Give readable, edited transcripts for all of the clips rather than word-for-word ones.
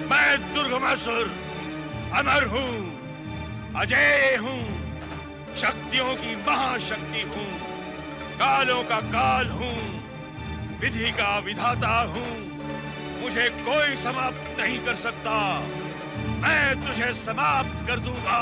मैं दुर्गमासुर अमर हूँ, अजय हूँ, शक्तियों की महाशक्ति हूँ, कालों का काल हूँ, विधि का विधाता हूँ। मुझे कोई समाप्त नहीं कर सकता। मैं तुझे समाप्त कर दूंगा।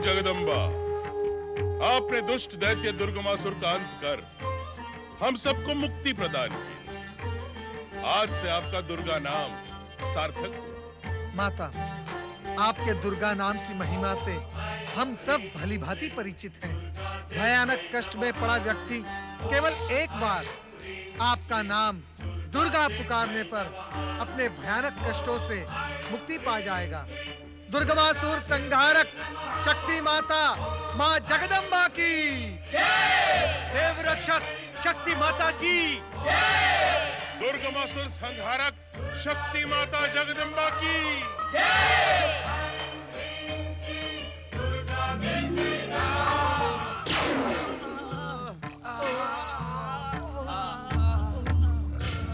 जगदम्बा, आपने दुष्ट दैत्य दुर्गमासुर का अंत कर हम सबको मुक्ति प्रदान की। आज से आपका दुर्गा नाम सार्थक हुआ। माता, आपके दुर्गा नाम की महिमा से हम सब भली भांति परिचित हैं। भयानक कष्ट में पड़ा व्यक्ति केवल एक बार आपका नाम दुर्गा पुकारने पर अपने भयानक कष्टों से मुक्ति पा जाएगा। दुर्गमासुर संहारक शक्ति माता माँ जगदम्बा की जय। देव रक्षक शक्ति माता की जय। दुर्गमासुर संहारक शक्ति माता जगदम्बा की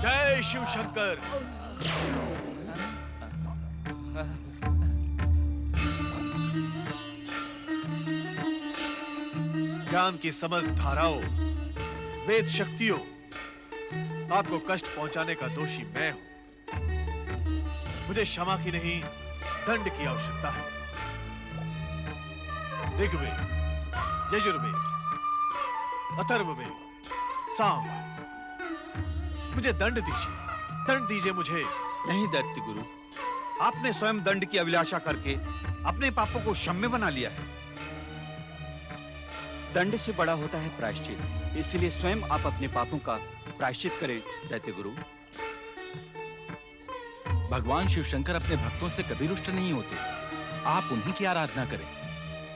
जय शिव शंकर। ज्ञान की समस्त धाराओं, वेद शक्तियों, आपको कष्ट पहुंचाने का दोषी मैं हूं। मुझे क्षमा की नहीं, दंड की आवश्यकता है। ऋग्वेद, यजुर्वेद, अथर्ववेद, सामवेद, मुझे दंड दीजिए, दंड दीजिए मुझे। नहीं दैत्य गुरु, आपने स्वयं दंड की अभिलाषा करके अपने पापों को क्षम्य बना लिया है। दंड से बड़ा होता है प्रायश्चित, इसलिए स्वयं आप अपने पापों का प्रायश्चित करें दैत्य गुरु। भगवान शिव शंकर अपने भक्तों से कभी रुष्ट नहीं होते। आप उन्हीं की आराधना करें,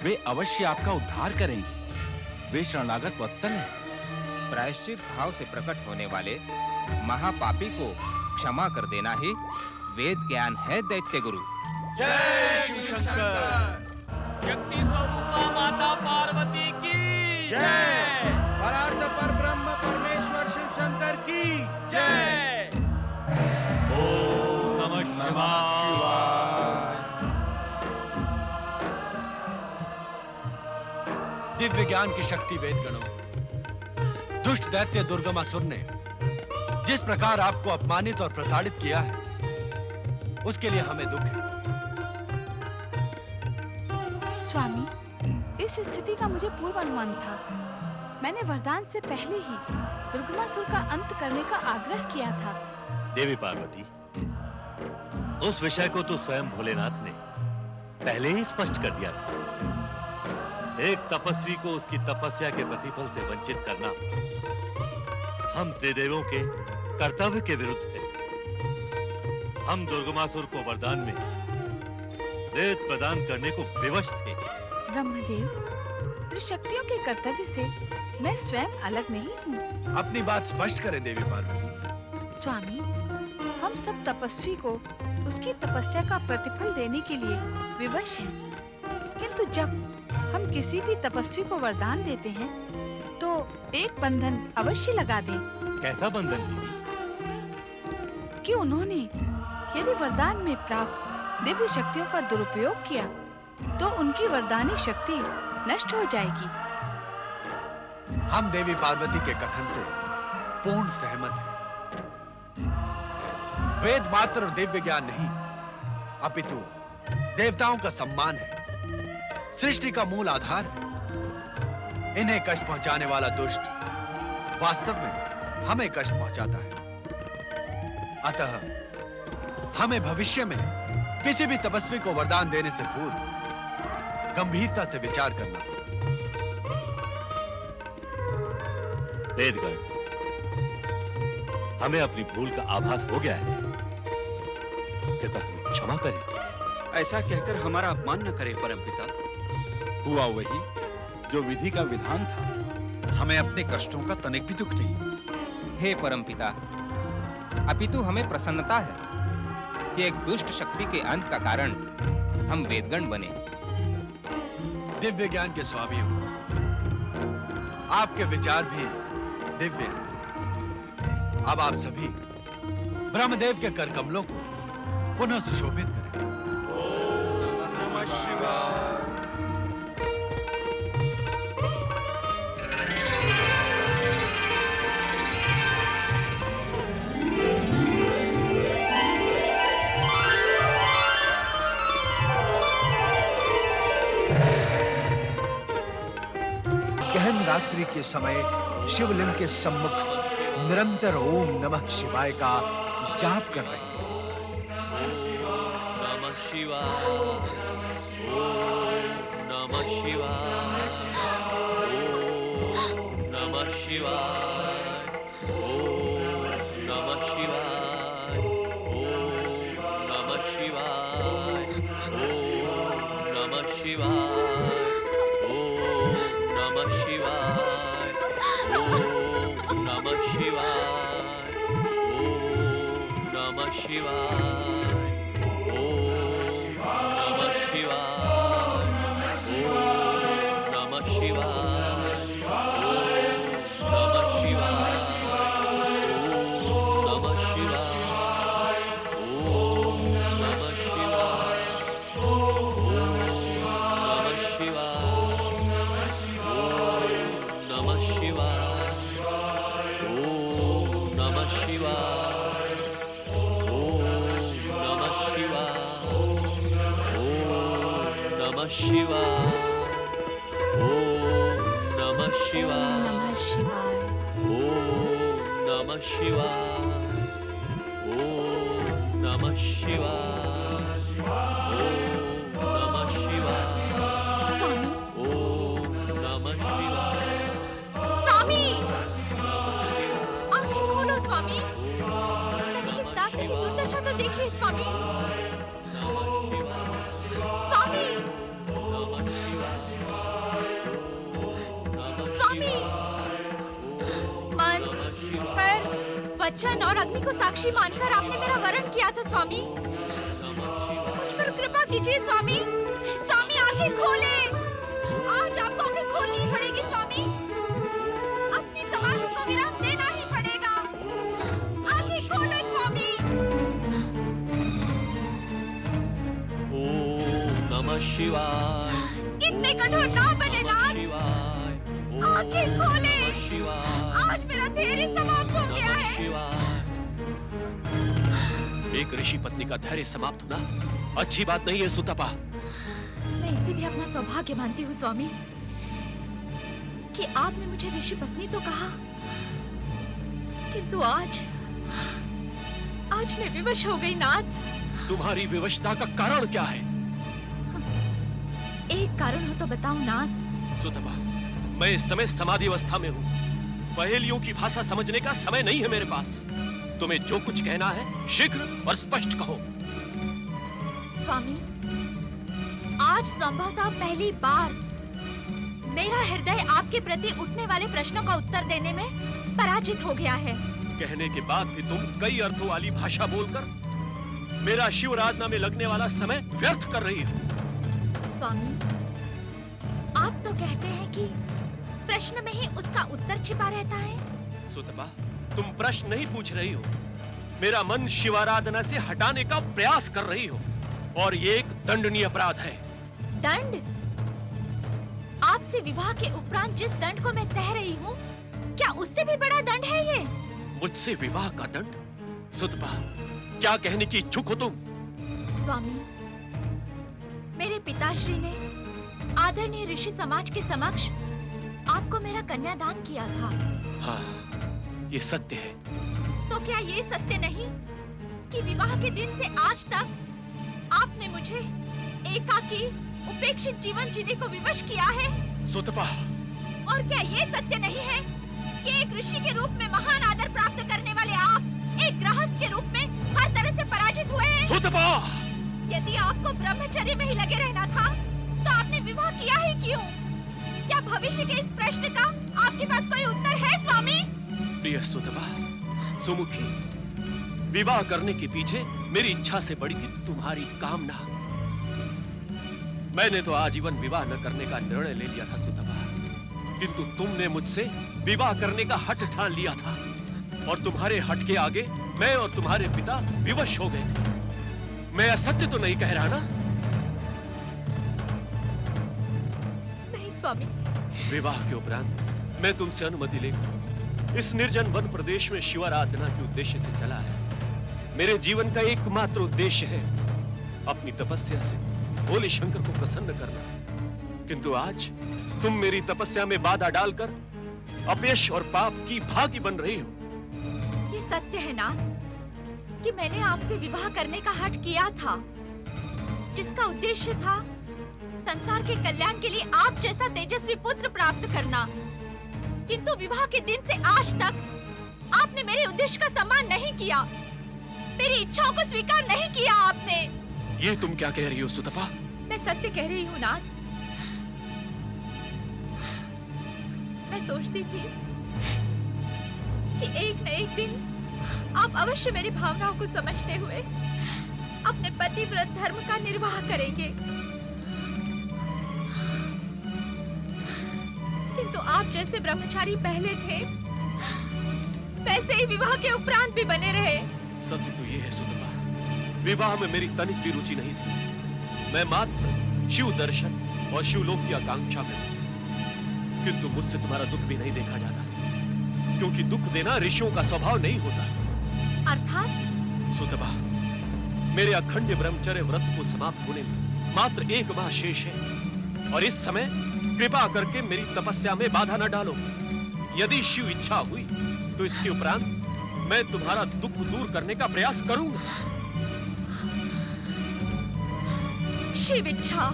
वे अवश्य आपका उद्धार करेंगे। वे शरणागत वत्सल हैं। प्रायश्चित भाव से प्रकट होने वाले महापापी को क्षमा कर देना ही वेद ज्ञान है दैत्य गुरु। जय शिव शंकर। शक्ति स्वरूपा माता पार्वती की जय। परार्थ पर ब्रह्म परमेश्वर शिव शंकर की जय। ओम नमः शिवाय। दिव्य ज्ञान की शक्ति वेद गणों, दुष्ट दैत्य दुर्गमासुर ने जिस प्रकार आपको अपमानित और प्रताड़ित किया है, उसके लिए हमें दुख है। स्वामी, इस स्थिति का मुझे पूर्व अनुमान था। मैंने वरदान से पहले ही दुर्गमासुर का अंत करने का आग्रह किया था। देवी पार्वती, उस विषय को तो स्वयं भोलेनाथ ने पहले ही स्पष्ट कर दिया था। एक तपस्वी को उसकी तपस्या के प्रतिफल से वंचित करना हम त्रिदेवों के कर्तव्य के विरुद्ध है। हम दुर्गमासुर को वरदान में वेद प्रदान करने को विवश थे। ब्रह्मदेव, त्रिशक्तियों के कर्तव्य से मैं स्वयं अलग नहीं हूँ। अपनी बात स्पष्ट करें देवी पार्वती। स्वामी, हम सब तपस्वी को उसकी तपस्या का प्रतिफल देने के लिए विवश हैं। किंतु जब हम किसी भी तपस्वी को वरदान देते हैं तो एक बंधन अवश्य लगा दें। कैसा बंधन दीदी? कि उन्होंने यदि वरदान में प्राप्त दिव्य शक्तियों का दुरुपयोग किया तो उनकी वरदानी शक्ति नष्ट हो जाएगी। हम देवी पार्वती के कथन से पूर्ण सहमत हैं। वेद मात्र और दिव्य ज्ञान नहीं, अपितु देवताओं का सम्मान है, सृष्टि का मूल आधार है। इन्हें कष्ट पहुंचाने वाला दुष्ट वास्तव में हमें कष्ट पहुंचाता है। अतः हमें भविष्य में किसी भी तपस्वी को वरदान देने से पूर्व गंभीरता से विचार करना होगा। वेदगण, हमें अपनी भूल का आभास हो गया है, कृपया हमें क्षमा करें। ऐसा कहकर हमारा अपमान न करें परमपिता। हुआ वही जो विधि का विधान था। हमें अपने कष्टों का तनिक भी दुख नहीं। हे परमपिता, अपितु हमें प्रसन्नता है कि एक दुष्ट शक्ति के अंत का कारण हम वेदगण बने। दिव्य ज्ञान के स्वामी हो, आपके विचार भी दिव्य हैं। अब आप सभी ब्रह्मदेव के कर कमलों को पुनः सुशोभित करें। गहन रात्रि के समय शिवलिंग के सम्मुख निरंतर ओम नमः शिवाय का जाप कर रहे हैं। नमः शिवाय, ओम नमः शिवाय, ओम नमः शिवाय, ओम नमः शिवाय, ओम नमः शिवाय, ओम नमः शिवाय, ओम नमः शिवाय, ओम नमः शिवाय, ओम नमः शिवाय, ओम नमः शिवाय, ओम नमः शिवाय, ओम नमः शिवाय, ओम नमः शिवाय, ओम नमः शिवाय, ओम नमः शिवाय, ओम नमः शिवाय, ओम नमः शिवाय, ओम नमः शिवाय, ओम नमः शिवाय, नमः शिवाय। ओम नमः शिवाय, ओम नमः शिवाय, ओम नमः शिवाय, स्वामी, ओम नमः शिवाय, स्वामी, आंखें खोलो स्वामी। तनिक दास की दुर्दशा तो देखिए स्वामी। स्वामी, स्वामी, मन, पर, वचन और अग्नि को साक्षी मानकर आपने मेरा वरण किया था स्वामी। मुझ पर कृपा कीजिए स्वामी। स्वामी, आंखें खोले। आज आपको आंखें खोलनी पड़ेगी स्वामी। अपनी समाधि को विराम देना ही पड़ेगा। आंखें खोलो स्वामी। ओम नमः शिवाय, इतने कठोर ना बने नाथ। शिवाय, आंखें खोले। शिवाय, आज मेरा धैर्य समाप्त हो गया है। शिवाय। एक ऋषि पत्नी का धैर्य समाप्त होना अच्छी बात नहीं है सुतपा। मैं इसे भी अपना सौभाग्य मानती हूँ स्वामी कि आपने मुझे ऋषि पत्नी तो कहा, किंतु आज मैं विवश हो गई नाथ। तुम्हारी विवशता का कारण क्या है? एक कारण हो तो बताओ नाथ। सुतपा, मैं इस समय समाधि अवस्था में हूँ। पहेलियों की भाषा समझने का समय नहीं है मेरे पास। तुम्हें जो कुछ कहना है शीघ्र और स्पष्ट कहो। स्वामी, आज संभवतः पहली बार मेरा हृदय आपके प्रति उठने वाले प्रश्नों का उत्तर देने में पराजित हो गया है। कहने के बाद भी तुम कई अर्थों वाली भाषा बोलकर मेरा शिव आराधना में लगने वाला समय व्यर्थ कर रही हो। स्वामी, आप तो कहते हैं कि प्रश्न में ही उसका उत्तर छिपा रहता है। सुतपा, तुम प्रश्न नहीं पूछ रही हो, मेरा मन शिवाराधना से हटाने का प्रयास कर रही हो, और ये एक दंडनीय अपराध है। दंड? आपसे विवाह के उपरांत जिस दंड को मैं सह रही हूँ, क्या उससे भी बड़ा दंड है ये? मुझसे विवाह का दंड? सुतपा, क्या कहने की इच्छुक हो तुम? स्वामी, मेरे पिताश्री ने आदरणीय ऋषि समाज के समक्ष आपको मेरा कन्यादान किया था। हाँ, ये सत्य है। तो क्या ये सत्य नहीं कि विवाह के दिन से आज तक आपने मुझे एकाकी उपेक्षित जीवन जीने को विवश किया है? सुतपा, और क्या ये सत्य नहीं है कि एक ऋषि के रूप में महान आदर प्राप्त करने वाले आप एक गृहस्थ के रूप में हर तरह से पराजित हुए हैं? सुतपा! यदि आपको ब्रह्मचर्य में ही लगे रहना था, तो आपने विवाह किया ही क्यों? क्या भविष्य के इस प्रश्न का आपके पास कोई उत्तर है स्वामी? प्रिय सुतपा, सुमुखी, विवाह करने के पीछे मेरी इच्छा से बड़ी थी तुम्हारी कामना। मैंने तो आजीवन विवाह न करने का निर्णय ले लिया था सुतपा, किंतु तुमने मुझसे विवाह करने का हठ ठान लिया था, और तुम्हारे हठ के आगे मैं और तुम्हारे पिता विवश हो गए थे। मैं असत्य तो नहीं कह रहा ना? नहीं स्वामी। विवाह के उपरांत मैं तुमसे अनुमति लेकर इस निर्जन वन प्रदेश में शिवाराधना के उद्देश्य से चला है। मेरे जीवन का एकमात्र उद्देश्य है अपनी तपस्या से भोले शंकर को प्रसन्न करना, किंतु आज तुम मेरी तपस्या में बाधा डालकर अपयश और पाप की भागी बन रही हो। ये सत्य है नाथ कि मैंने आपसे विवाह करने का हठ किया था, जिसका उद्देश्य था संसार के कल्याण के लिए आप जैसा तेजस्वी पुत्र प्राप्त करना, किंतु विवाह के दिन से आज तक आपने मेरे उद्देश्य का सम्मान नहीं किया, मेरी इच्छाओं को स्वीकार नहीं किया आपने। ये तुम क्या कह रही हो सुतपा? मैं सत्य कह रही हूँ नाथ। मैं सोचती थी कि एक न एक दिन आप अवश्य मेरी भावनाओं को समझते हुए अपने पतिव्रत धर्म का निर्वाह करेंगे, किंतु आप जैसे ब्रह्मचारी पहले थे, वैसे ही विवाह के उपरांत भी बने रहे। सत्य तो ये है सुतपा, विवाह में मेरी तनिक भी रुचि नहीं थी। मैं मात्र शिव दर्शन और शिवलोक की आकांक्षा में हूं, किंतु मुझसे तुम्हारा दुख भी नहीं देखा जाता, क्योंकि दुख देना ऋषियों का स्वभाव नहीं होता। अर्थात? सुतपा, मेरे अखंड ब्रह्मचर्य व्रत को समाप्त होने में मात्र 1 माह शेष है, और इस समय कृपा करके मेरी तपस्या में बाधा न डालो। यदि शिव इच्छा हुई तो इसके उपरांत मैं तुम्हारा दुख दूर करने का प्रयास करूंगा। शिव इच्छा?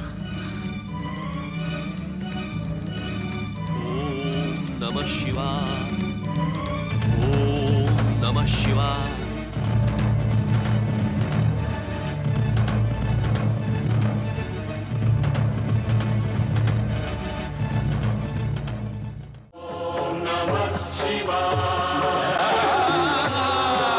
ओम नमः शिवाय, ओम नमः शिवाय।